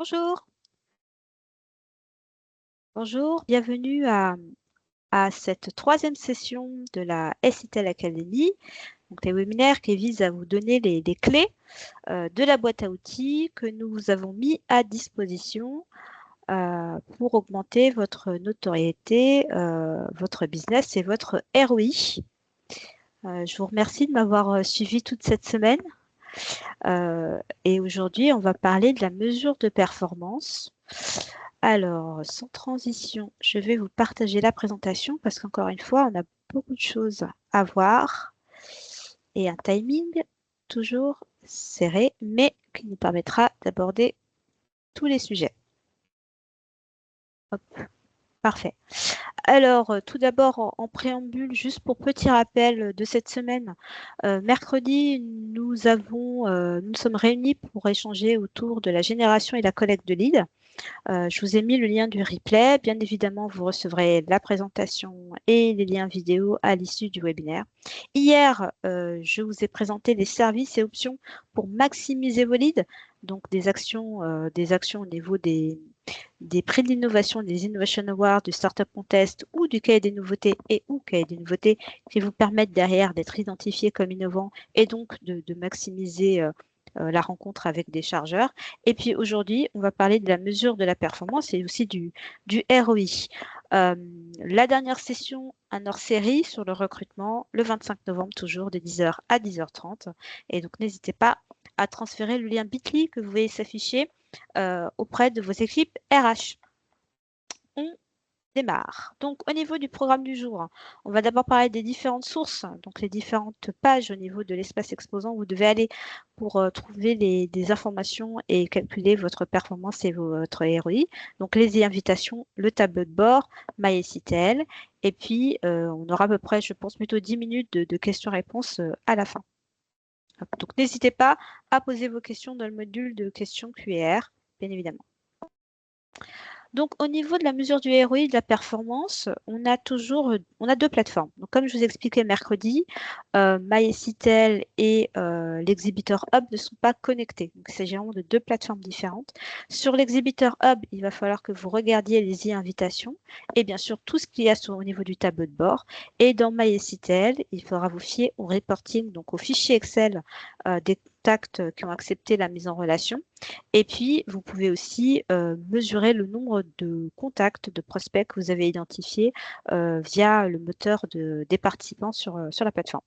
Bonjour, bonjour, bienvenue à cette troisième session de la SITEL Academy, donc les webinaires qui visent à vous donner les clés de la boîte à outils que nous vous avons mis à disposition pour augmenter votre notoriété, votre business et votre ROI. Je vous remercie de m'avoir suivi toute cette semaine. Et aujourd'hui, on va parler de la mesure de performance. Alors, sans transition, je vais vous partager la présentation parce qu'encore une fois, on a beaucoup de choses à voir et un timing toujours serré, mais qui nous permettra d'aborder tous les sujets. Hop, parfait. Alors, tout d'abord, en préambule, juste pour petit rappel de cette semaine, mercredi, nous sommes réunis pour échanger autour de la génération et la collecte de leads. Je vous ai mis le lien du replay. Bien évidemment, vous recevrez la présentation et les liens vidéo à l'issue du webinaire. Hier, je vous ai présenté les services et options pour maximiser vos leads, donc des actions au niveau des prix de l'innovation, des Innovation Awards, du Startup Contest ou du cahier des nouveautés ou cahier des nouveautés qui vous permettent derrière d'être identifiés comme innovants et donc de maximiser la rencontre avec des chargeurs. Et puis aujourd'hui, on va parler de la mesure de la performance et aussi du ROI. La dernière session, un hors-série sur le recrutement, le 25 novembre, toujours de 10h à 10h30. Et donc, n'hésitez pas à transférer le lien Bitly que vous voyez s'afficher auprès de vos équipes RH. On démarre. Donc, au niveau du programme du jour, on va d'abord parler des différentes sources, donc les différentes pages au niveau de l'espace exposant où vous devez aller pour trouver des informations et calculer votre performance et votre ROI. Donc, les invitations, le tableau de bord, MySQL, et puis on aura à peu près, je pense, plutôt 10 minutes de questions-réponses à la fin. Donc, n'hésitez pas à poser vos questions dans le module de questions QR, bien évidemment. Donc, au niveau de la mesure du ROI, de la performance, on a deux plateformes. Donc, comme je vous expliquais mercredi, MySQL et l'Exhibitor Hub ne sont pas connectés. Donc, il s'agit vraiment de deux plateformes différentes. Sur l'Exhibitor Hub, il va falloir que vous regardiez les e-invitations et bien sûr tout ce qu'il y a au niveau du tableau de bord. Et dans MySQL, il faudra vous fier au reporting, donc au fichier Excel des contacts qui ont accepté la mise en relation. Et puis, vous pouvez aussi mesurer le nombre de contacts, de prospects que vous avez identifiés via le moteur des participants sur la plateforme.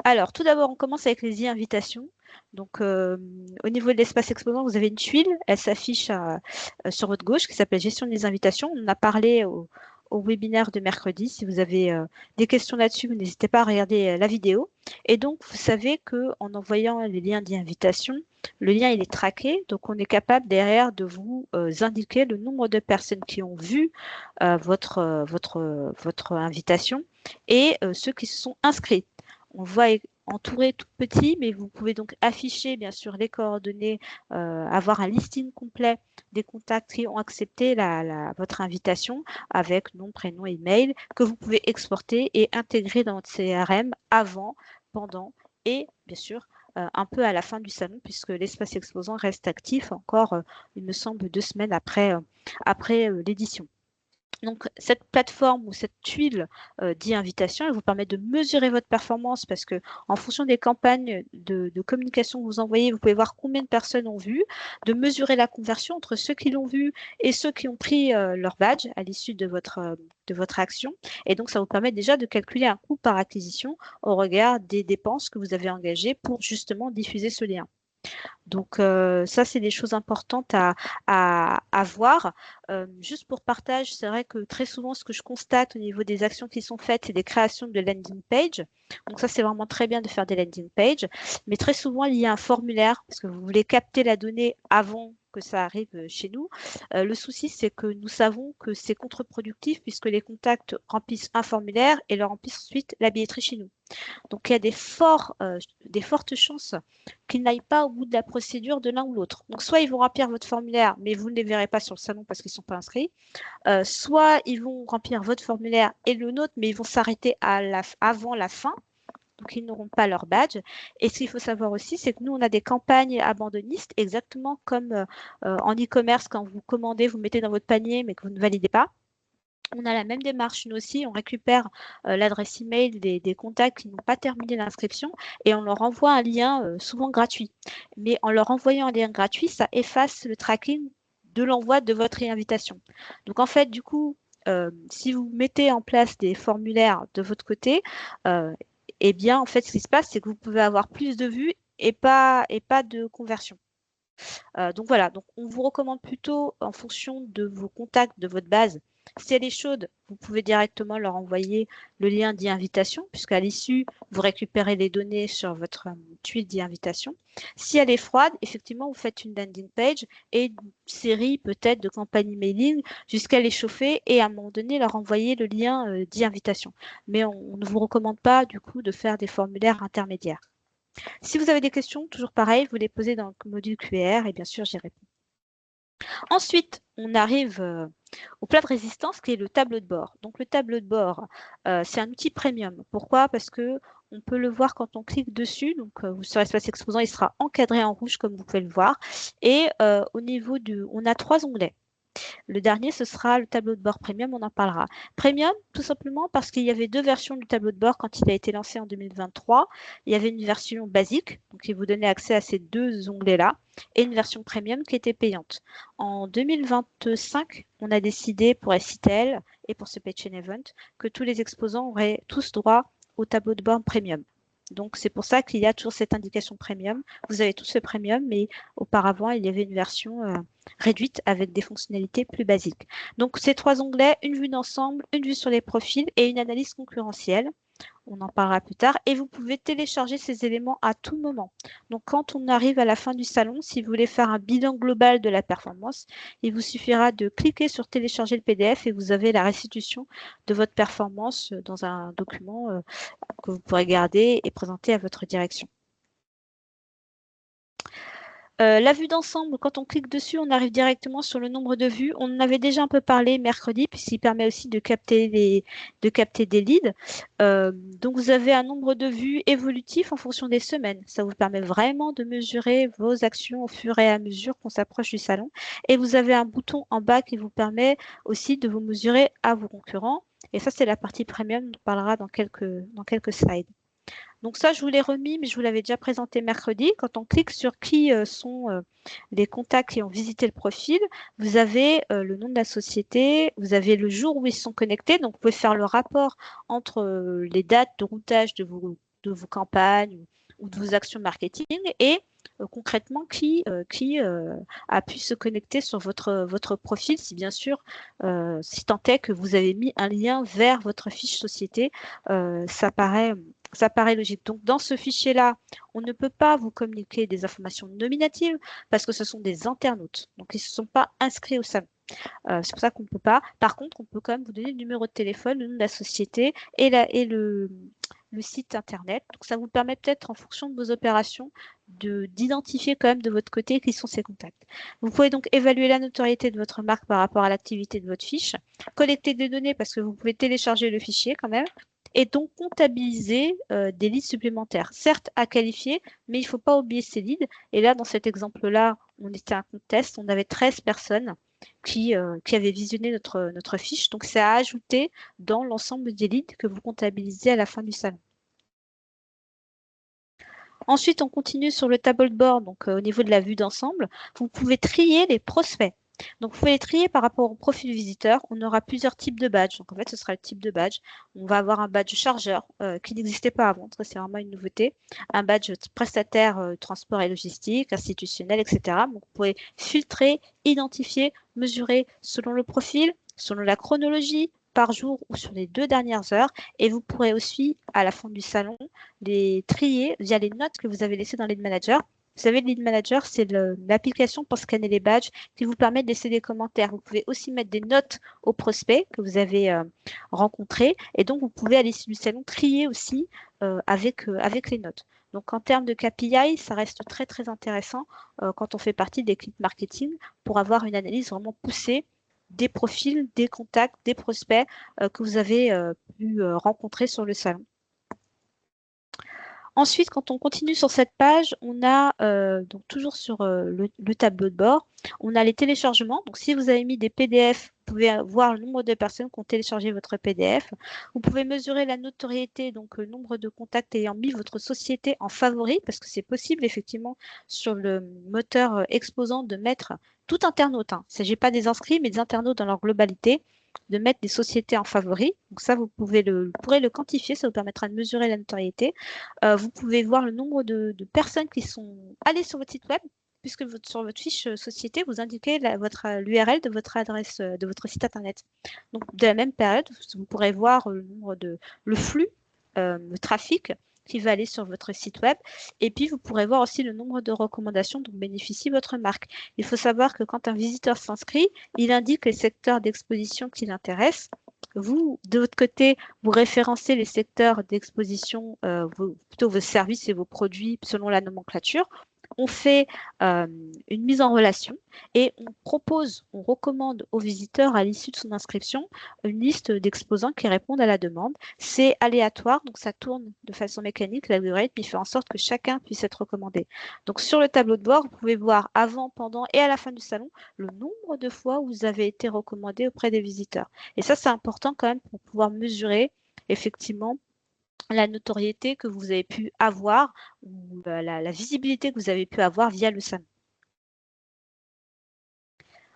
Alors, tout d'abord, on commence avec les e-invitations. Donc, au niveau de l'espace exposant, vous avez une tuile. Elle s'affiche sur votre gauche qui s'appelle Gestion des invitations. On en a parlé au webinaire de mercredi. Si vous avez des questions là-dessus, n'hésitez pas à regarder la vidéo. Et donc, vous savez qu'en envoyant les liens d'invitation, le lien il est traqué. Donc, on est capable derrière de vous indiquer le nombre de personnes qui ont vu votre invitation et ceux qui se sont inscrits. On voit entouré tout petit, mais vous pouvez donc afficher bien sûr les coordonnées, avoir un listing complet des contacts qui ont accepté votre invitation avec nom, prénom, email que vous pouvez exporter et intégrer dans votre CRM avant, pendant et bien sûr un peu à la fin du salon puisque l'espace exposant reste actif encore, il me semble, 2 semaines après l'édition. Donc, cette plateforme ou cette tuile d'invitation, elle vous permet de mesurer votre performance parce que en fonction des campagnes de communication que vous envoyez, vous pouvez voir combien de personnes ont vu, de mesurer la conversion entre ceux qui l'ont vu et ceux qui ont pris leur badge à l'issue de votre action. Et donc, ça vous permet déjà de calculer un coût par acquisition au regard des dépenses que vous avez engagées pour justement diffuser ce lien. Donc, ça, c'est des choses importantes à voir. Juste pour partage, c'est vrai que très souvent, ce que je constate au niveau des actions qui sont faites, c'est des créations de landing page. Donc, ça, c'est vraiment très bien de faire des landing pages. Mais très souvent, il y a un formulaire parce que vous voulez capter la donnée avant que ça arrive chez nous. Le souci, c'est que nous savons que c'est contre-productif puisque les contacts remplissent un formulaire et leur remplissent ensuite la billetterie chez nous. Donc, il y a des fortes chances qu'ils n'aillent pas au bout de la procédure de l'un ou l'autre. Donc, soit ils vont remplir votre formulaire, mais vous ne les verrez pas sur le salon parce qu'ils ne sont pas inscrits. Soit ils vont remplir votre formulaire et le nôtre, mais ils vont s'arrêter avant la fin. donc ils n'auront pas leur badge. Et ce qu'il faut savoir aussi, c'est que nous, on a des campagnes abandonnistes, exactement comme en e-commerce, quand vous commandez, vous mettez dans votre panier, mais que vous ne validez pas. On a la même démarche, nous aussi, on récupère l'adresse email des contacts qui n'ont pas terminé l'inscription et on leur envoie un lien souvent gratuit. Mais en leur envoyant un lien gratuit, ça efface le tracking de l'envoi de votre réinvitation. Donc en fait, du coup, si vous mettez en place des formulaires de votre côté, eh bien, en fait, ce qui se passe, c'est que vous pouvez avoir plus de vues et pas de conversion. Donc voilà, donc on vous recommande plutôt en fonction de vos contacts, de votre base. Si elle est chaude, vous pouvez directement leur envoyer le lien d'invitation, puisqu'à l'issue, vous récupérez les données sur votre tuile d'invitation. Si elle est froide, effectivement, vous faites une landing page et une série peut-être de campagnes emailing jusqu'à les chauffer et à un moment donné leur envoyer le lien d'invitation. Mais on ne vous recommande pas du coup de faire des formulaires intermédiaires. Si vous avez des questions, toujours pareil, vous les posez dans le module QR et bien sûr, j'y réponds. Ensuite, on arrive au plat de résistance qui est le tableau de bord. Donc, le tableau de bord, c'est un outil premium. Pourquoi? Parce que on peut le voir quand on clique dessus. Donc, sur l'espace exposant, il sera encadré en rouge comme vous pouvez le voir. Et au niveau on a 3 onglets. Le dernier, ce sera le tableau de bord Premium, on en parlera. Premium, tout simplement parce qu'il y avait 2 versions du tableau de bord quand il a été lancé en 2023. Il y avait une version basique, donc qui vous donnait accès à ces 2 onglets-là, et une version Premium qui était payante. En 2025, on a décidé pour SITL et pour ce Page Event que tous les exposants auraient tous droit au tableau de bord Premium. Donc, c'est pour ça qu'il y a toujours cette indication Premium. Vous avez tous le Premium, mais auparavant, il y avait une version réduite avec des fonctionnalités plus basiques. Donc, ces 3 onglets, une vue d'ensemble, une vue sur les profils et une analyse concurrentielle. On en parlera plus tard. Et vous pouvez télécharger ces éléments à tout moment. Donc, quand on arrive à la fin du salon, si vous voulez faire un bilan global de la performance, il vous suffira de cliquer sur télécharger le PDF et vous avez la restitution de votre performance dans un document que vous pourrez garder et présenter à votre direction. La vue d'ensemble, quand on clique dessus, on arrive directement sur le nombre de vues. On en avait déjà un peu parlé mercredi, puisqu'il permet aussi de capter des leads. Donc, vous avez un nombre de vues évolutif en fonction des semaines. Ça vous permet vraiment de mesurer vos actions au fur et à mesure qu'on s'approche du salon. Et vous avez un bouton en bas qui vous permet aussi de vous mesurer à vos concurrents. Et ça, c'est la partie premium. On parlera dans quelques slides. Donc ça, je vous l'ai remis, mais je vous l'avais déjà présenté mercredi. Quand on clique sur qui sont les contacts qui ont visité le profil, vous avez le nom de la société, vous avez le jour où ils sont connectés. Donc, vous pouvez faire le rapport entre les dates de routage de vos campagnes ou de vos actions marketing et concrètement qui a pu se connecter sur votre profil, si bien sûr, si tant est que vous avez mis un lien vers votre fiche société, ça paraît logique. Donc, dans ce fichier-là, on ne peut pas vous communiquer des informations nominatives parce que ce sont des internautes. Donc, ils ne se sont pas inscrits au salon. C'est pour ça qu'on ne peut pas. Par contre, on peut quand même vous donner le numéro de téléphone, le nom de la société et le site internet. Donc, ça vous permet peut-être, en fonction de vos opérations, d'identifier quand même de votre côté qui sont ces contacts. Vous pouvez donc évaluer la notoriété de votre marque par rapport à l'activité de votre fiche, collecter des données parce que vous pouvez télécharger le fichier quand même, et donc comptabiliser des leads supplémentaires, certes à qualifier, mais il ne faut pas oublier ces leads. Et là, dans cet exemple-là, on était à un contest, on avait 13 personnes qui avaient visionné notre fiche. Donc, c'est à ajouter dans l'ensemble des leads que vous comptabilisez à la fin du salon. Ensuite, on continue sur le tableau de bord, donc au niveau de la vue d'ensemble. Vous pouvez trier les prospects. Donc, vous pouvez les trier par rapport au profil visiteur. On aura plusieurs types de badges. Donc, en fait, ce sera le type de badge. On va avoir un badge chargeur qui n'existait pas avant. Ça, c'est vraiment une nouveauté. Un badge prestataire transport et logistique, institutionnel, etc. Donc, vous pouvez filtrer, identifier, mesurer selon le profil, selon la chronologie, par jour ou sur les 2 dernières heures. Et vous pourrez aussi, à la fin du salon, les trier via les notes que vous avez laissées dans Lead Manager. Vous savez, Lead Manager, c'est l'application pour scanner les badges qui vous permet de laisser des commentaires. Vous pouvez aussi mettre des notes aux prospects que vous avez rencontrés. Et donc, vous pouvez, à l'issue du salon, trier aussi avec les notes. Donc, en termes de KPI, ça reste très, très intéressant quand on fait partie de l'équipe marketing pour avoir une analyse vraiment poussée des profils, des contacts, des prospects que vous avez pu rencontrer sur le salon. Ensuite, quand on continue sur cette page, on a donc toujours sur le tableau de bord, on a les téléchargements. Donc, si vous avez mis des PDF, vous pouvez voir le nombre de personnes qui ont téléchargé votre PDF. Vous pouvez mesurer la notoriété, donc le nombre de contacts ayant mis votre société en favori, parce que c'est possible effectivement sur le moteur exposant de mettre tout internaute. Hein. Il ne s'agit pas des inscrits, mais des internautes dans leur globalité, de mettre des sociétés en favori. Donc ça, vous pourrez le quantifier, ça vous permettra de mesurer la notoriété. Vous pouvez voir le nombre de personnes qui sont allées sur votre site web, puisque sur votre fiche société, vous indiquez l'URL de votre adresse, de votre site internet. Donc, de la même période, vous pourrez voir le flux, le trafic qui va aller sur votre site web. Et puis, vous pourrez voir aussi le nombre de recommandations dont bénéficie votre marque. Il faut savoir que quand un visiteur s'inscrit, il indique les secteurs d'exposition qui l'intéressent. Vous, de votre côté, vous référencez les secteurs d'exposition, plutôt vos services et vos produits selon la nomenclature. On fait une mise en relation et on recommande au visiteur à l'issue de son inscription une liste d'exposants qui répondent à la demande. C'est aléatoire, donc ça tourne de façon mécanique, l'algorithme, il fait en sorte que chacun puisse être recommandé. Donc sur le tableau de bord, vous pouvez voir avant, pendant et à la fin du salon le nombre de fois où vous avez été recommandé auprès des visiteurs. Et ça, c'est important quand même pour pouvoir mesurer effectivement la notoriété que vous avez pu avoir ou la visibilité que vous avez pu avoir via le salon.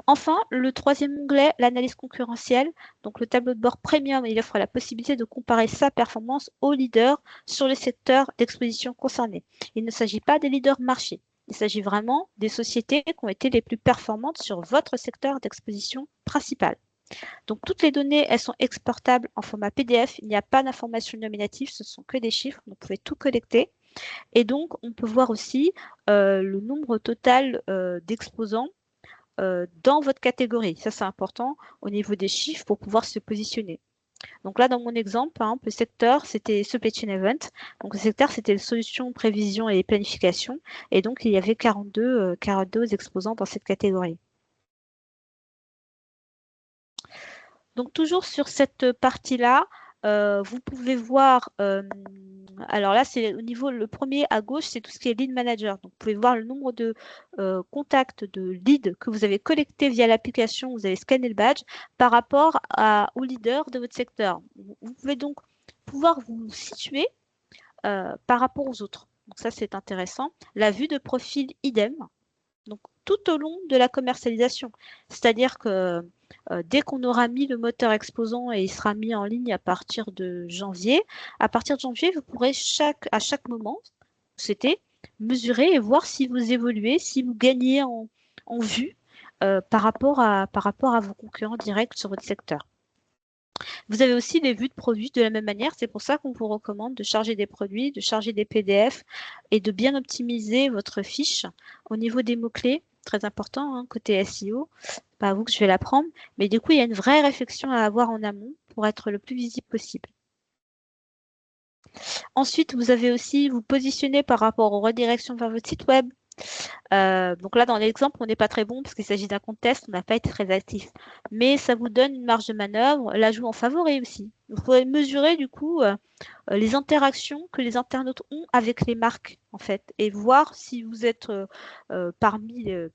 Enfin, le troisième onglet, l'analyse concurrentielle. Donc, le tableau de bord premium, il offre la possibilité de comparer sa performance aux leaders sur les secteurs d'exposition concernés. Il ne s'agit pas des leaders marché. Il s'agit vraiment des sociétés qui ont été les plus performantes sur votre secteur d'exposition principal. Donc, toutes les données, elles sont exportables en format PDF. Il n'y a pas d'informations nominatives, ce sont que des chiffres. Vous pouvez tout collecter. Et donc, on peut voir aussi le nombre total d'exposants dans votre catégorie. Ça, c'est important au niveau des chiffres pour pouvoir se positionner. Donc là, dans mon exemple, par exemple, le secteur, c'était Supply Chain Event. Donc le secteur, c'était solutions, prévision et planification. Et donc, il y avait 42 exposants dans cette catégorie. Donc, toujours sur cette partie-là, vous pouvez voir, alors là, c'est au niveau, le premier à gauche, c'est tout ce qui est lead manager. Donc, vous pouvez voir le nombre de contacts, de leads que vous avez collectés via l'application, vous avez scanné le badge par rapport au leader de votre secteur. Vous pouvez donc pouvoir vous situer par rapport aux autres. Donc, ça, c'est intéressant. La vue de profil idem. Donc, tout au long de la commercialisation. C'est-à-dire que dès qu'on aura mis le moteur exposant et il sera mis en ligne à partir de janvier, vous pourrez à chaque moment, c'était mesurer et voir si vous évoluez, si vous gagnez en vue par rapport à vos concurrents directs sur votre secteur. Vous avez aussi les vues de produits de la même manière. C'est pour ça qu'on vous recommande de charger des produits, de charger des PDF et de bien optimiser votre fiche au niveau des mots-clés. Très important, hein, côté SEO. Pas à vous que je vais l'apprendre. Mais du coup, il y a une vraie réflexion à avoir en amont pour être le plus visible possible. Ensuite, vous avez aussi vous positionner par rapport aux redirections vers votre site web. Donc là, dans l'exemple, on n'est pas très bon parce qu'il s'agit d'un compte test, on n'a pas été très actif. Mais ça vous donne une marge de manœuvre, l'ajout en favori aussi. Vous pouvez mesurer du coup les interactions que les internautes ont avec les marques en fait et voir si vous êtes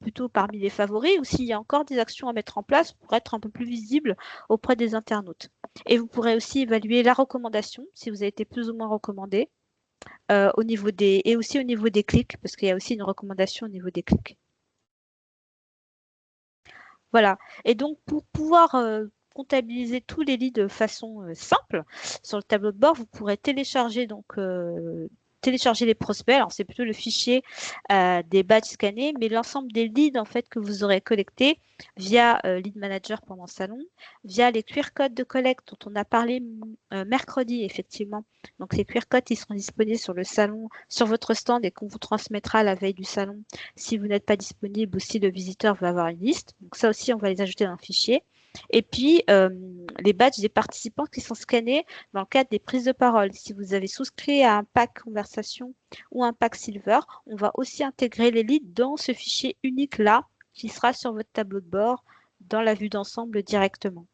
plutôt parmi les favoris ou s'il y a encore des actions à mettre en place pour être un peu plus visible auprès des internautes. Et vous pourrez aussi évaluer la recommandation si vous avez été plus ou moins recommandé. Et aussi au niveau des clics, parce qu'il y a aussi une recommandation au niveau des clics. Voilà. Et donc, pour pouvoir comptabiliser tous les leads de façon simple, sur le tableau de bord, vous pourrez télécharger les prospects. Alors, c'est plutôt le fichier des badges scannés, mais l'ensemble des leads en fait que vous aurez collectés via Lead Manager pendant le salon, via les QR codes de collecte dont on a parlé mercredi, effectivement. Donc, les QR codes, ils seront disponibles sur le salon, sur votre stand et qu'on vous transmettra la veille du salon. Si vous n'êtes pas disponible ou si le visiteur veut avoir une liste. Donc, ça aussi, on va les ajouter dans le fichier. Et puis, les badges des participants qui sont scannés dans le cadre des prises de parole. Si vous avez souscrit à un pack conversation ou un pack silver, on va aussi intégrer les leads dans ce fichier unique-là qui sera sur votre tableau de bord dans la vue d'ensemble directement.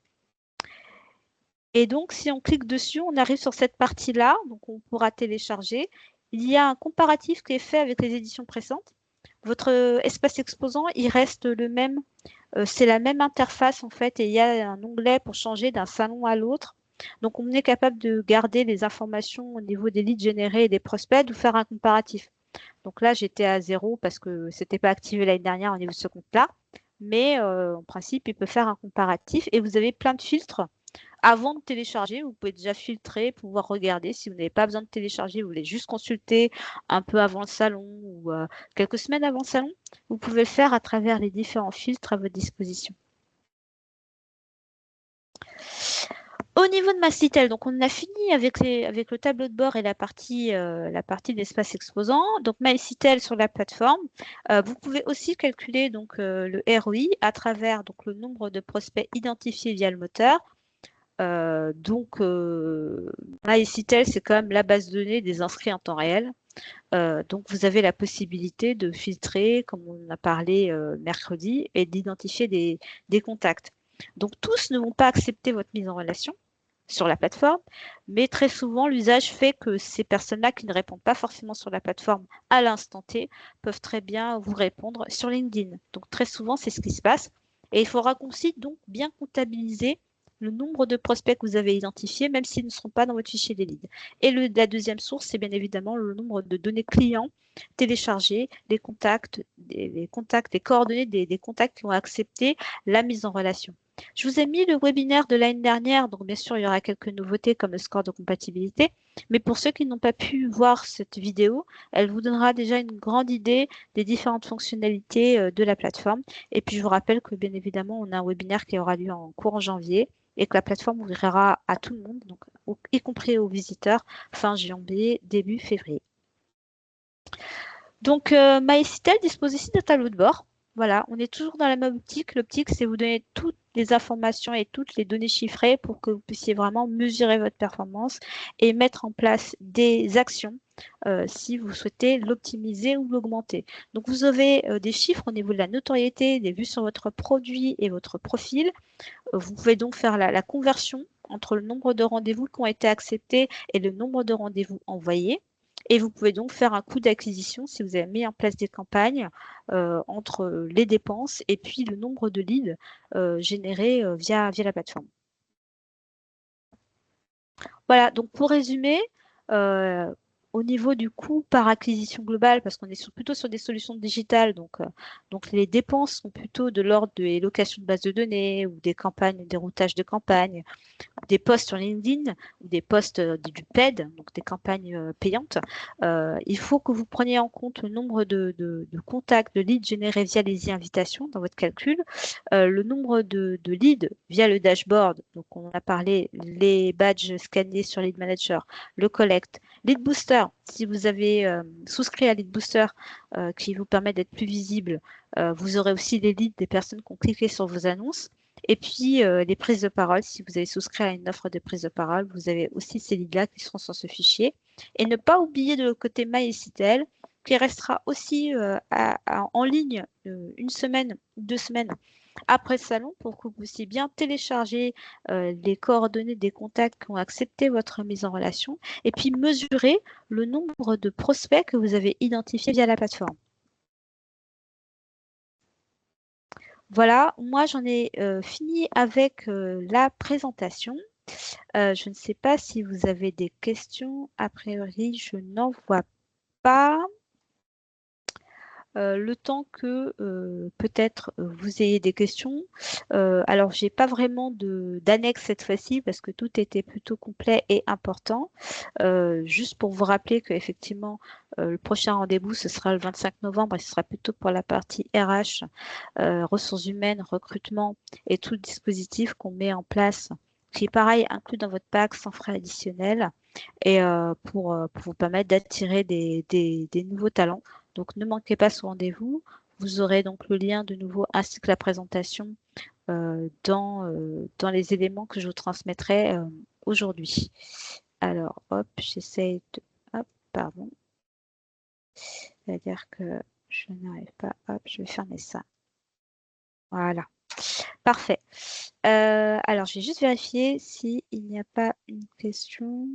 Et donc, si on clique dessus, on arrive sur cette partie-là. Donc, on pourra télécharger il y a un comparatif qui est fait avec les éditions précédentes. Votre espace exposant, il reste le même. C'est la même interface en fait et il y a un onglet pour changer d'un salon à l'autre. Donc, on est capable de garder les informations au niveau des leads générés et des prospects, ou faire un comparatif. Donc là, j'étais à 0 parce que c'était pas activé l'année dernière au niveau de ce compte-là. Mais en principe, il peut faire un comparatif et vous avez plein de filtres. Avant de télécharger, vous pouvez déjà filtrer, pouvoir regarder. Si vous n'avez pas besoin de télécharger, vous voulez juste consulter un peu avant le salon ou quelques semaines avant le salon, vous pouvez le faire à travers les différents filtres à votre disposition. Au niveau de MyCitel, donc on a fini avec le tableau de bord et la partie d'espace exposant. Donc MyCitel sur la plateforme. Vous pouvez aussi calculer donc le ROI à travers donc le nombre de prospects identifiés via le moteur. MyCitel, c'est quand même la base de données des inscrits en temps réel. Donc vous avez la possibilité de filtrer, comme on a parlé mercredi, et d'identifier des contacts. Donc tous ne vont pas accepter votre mise en relation sur la plateforme, mais très souvent l'usage fait que ces personnes-là qui ne répondent pas forcément sur la plateforme à l'instant T peuvent très bien vous répondre sur LinkedIn. Donc très souvent c'est ce qui se passe et il faudra aussi donc bien comptabiliser le nombre de prospects que vous avez identifiés, même s'ils ne seront pas dans votre fichier des leads. Et la deuxième source, c'est bien évidemment le nombre de données clients téléchargées, les contacts, les coordonnées des contacts qui ont accepté la mise en relation. Je vous ai mis le webinaire de l'année dernière, donc bien sûr, il y aura quelques nouveautés comme le score de compatibilité. Mais pour ceux qui n'ont pas pu voir cette vidéo, elle vous donnera déjà une grande idée des différentes fonctionnalités de la plateforme. Et puis, je vous rappelle que bien évidemment, on a un webinaire qui aura lieu en courant janvier et que la plateforme ouvrira à tout le monde, donc, y compris aux visiteurs, fin janvier, début février. Donc, MyCitel dispose ici d'un tableau de bord. Voilà, on est toujours dans la même optique. L'optique, c'est vous donner toutes les informations et toutes les données chiffrées pour que vous puissiez vraiment mesurer votre performance et mettre en place des actions si vous souhaitez l'optimiser ou l'augmenter. Donc, vous avez des chiffres au niveau de la notoriété, des vues sur votre produit et votre profil. Vous pouvez donc faire la conversion entre le nombre de rendez-vous qui ont été acceptés et le nombre de rendez-vous envoyés. Et vous pouvez donc faire un coût d'acquisition si vous avez mis en place des campagnes entre les dépenses et puis le nombre de leads générés via la plateforme. Voilà, donc pour résumer, au niveau du coût par acquisition globale, parce qu'on est plutôt sur des solutions digitales, donc les dépenses sont plutôt de l'ordre des locations de bases de données ou des campagnes, des routages de campagnes, des posts sur LinkedIn ou des posts du paid, donc des campagnes payantes. Il faut que vous preniez en compte le nombre de contacts, de leads générés via les invitations dans votre calcul, le nombre de leads via le dashboard, donc on a parlé les badges scannés sur Lead Manager, le collect, Lead Booster, si vous avez souscrit à Lead Booster qui vous permet d'être plus visible, vous aurez aussi les leads des personnes qui ont cliqué sur vos annonces. Et puis, les prises de parole, si vous avez souscrit à une offre de prise de parole, vous avez aussi ces leads-là qui seront sur ce fichier. Et ne pas oublier de l'autre côté MyCitel, qui restera aussi en ligne une semaine ou 2 semaines après le salon pour que vous puissiez bien télécharger les coordonnées des contacts qui ont accepté votre mise en relation et puis mesurer le nombre de prospects que vous avez identifiés via la plateforme. Voilà, moi j'en ai fini avec la présentation. Je ne sais pas si vous avez des questions. A priori, je n'en vois pas. Le temps que peut-être vous ayez des questions. Alors, j'ai pas vraiment d'annexe cette fois-ci parce que tout était plutôt complet et important. Juste pour vous rappeler qu'effectivement, le prochain rendez-vous, ce sera le 25 novembre et ce sera plutôt pour la partie RH, ressources humaines, recrutement et tout le dispositif qu'on met en place, qui est pareil, inclus dans votre pack sans frais additionnels et pour vous permettre d'attirer des nouveaux talents. Donc, ne manquez pas ce rendez-vous. Vous aurez donc le lien de nouveau ainsi que la présentation dans les éléments que je vous transmettrai aujourd'hui. Alors, hop, j'essaie de... Hop, pardon. C'est-à-dire que je n'arrive pas. Hop, je vais fermer ça. Voilà. Parfait. Alors, je vais juste vérifier s'il n'y a pas une question.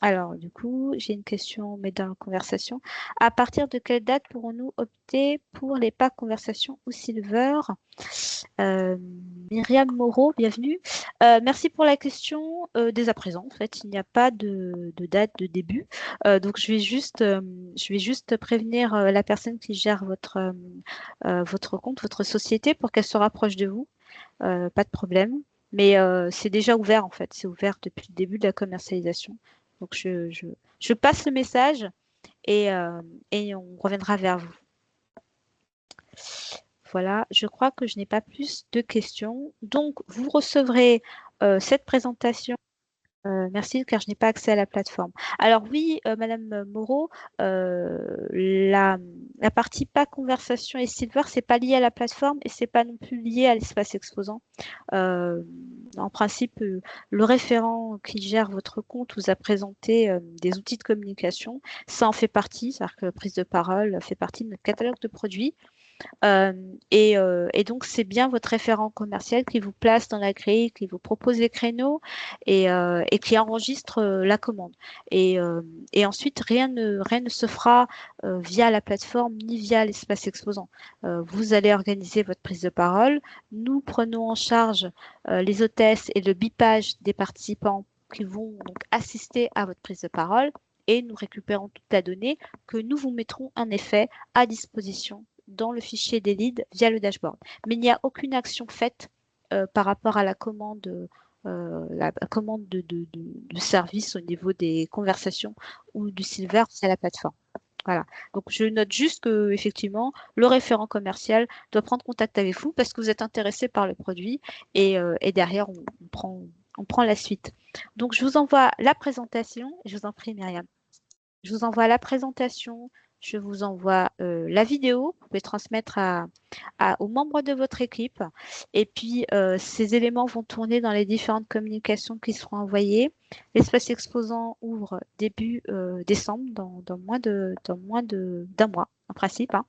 Alors, du coup, j'ai une question, mais dans la conversation. À partir de quelle date pourrons-nous opter pour les packs conversation ou silver? Euh, Myriam Moreau, bienvenue. Merci pour la question. Dès à présent, en fait, il n'y a pas de date de début. Donc, je vais juste prévenir la personne qui gère votre compte, votre société, pour qu'elle se rapproche de vous. Pas de problème. Mais c'est déjà ouvert, en fait. C'est ouvert depuis le début de la commercialisation. Donc, je passe le message et et on reviendra vers vous. Voilà, je crois que je n'ai pas plus de questions. Donc, vous recevrez cette présentation. Merci, car je n'ai pas accès à la plateforme. Alors oui, Madame Moreau, la partie pas conversation et silver, c'est pas lié à la plateforme et c'est pas non plus lié à l'espace exposant. Euh, En principe, le référent qui gère votre compte vous a présenté des outils de communication. Ça en fait partie, c'est-à-dire que prise de parole fait partie de notre catalogue de produits. Et donc, c'est bien votre référent commercial qui vous place dans la grille, qui vous propose les créneaux et qui enregistre la commande. Et, euh, et ensuite, rien ne se fera via la plateforme ni via l'espace exposant. Vous allez organiser votre prise de parole. Nous prenons en charge les hôtesses et le bipage des participants qui vont donc assister à votre prise de parole et nous récupérons toute la donnée que nous vous mettrons en effet à disposition dans le fichier des leads via le dashboard. Mais il n'y a aucune action faite par rapport à la commande de service au niveau des conversations ou du silver via la plateforme. Voilà. Donc, je note juste que, effectivement, le référent commercial doit prendre contact avec vous parce que vous êtes intéressé par le produit et derrière, on prend la suite. Donc, je vous envoie la présentation. Je vous en prie, Myriam. Je vous envoie la présentation, je vous envoie la vidéo, vous pouvez transmettre aux membres de votre équipe. Et puis, ces éléments vont tourner dans les différentes communications qui seront envoyées. L'espace exposant ouvre début décembre, dans moins d'un mois, en principe. Hein.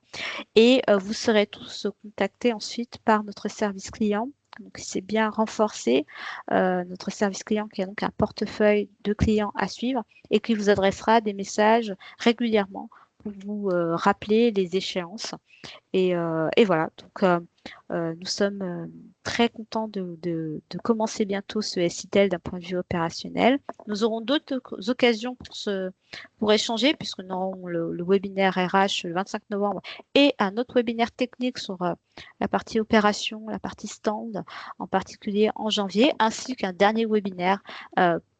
Et vous serez tous contactés ensuite par notre service client. Donc, c'est bien renforcé, notre service client qui a donc un portefeuille de clients à suivre et qui vous adressera des messages régulièrement pour vous rappeler les échéances. Et voilà, donc nous sommes très contents de commencer bientôt ce SITEL d'un point de vue opérationnel. Nous aurons d'autres occasions pour échanger, puisque nous aurons le webinaire RH le 25 novembre et un autre webinaire technique sur la partie opération, la partie stand, en particulier en janvier, ainsi qu'un dernier webinaire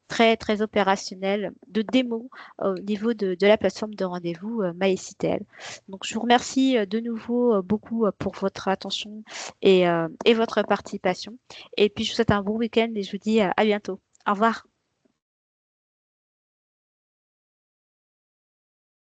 très opérationnel de démo au niveau de la plateforme de rendez-vous MySITEL. Donc, je vous remercie de nouveau beaucoup pour votre attention et votre participation. Et puis, je vous souhaite un bon week-end et je vous dis à bientôt. Au revoir.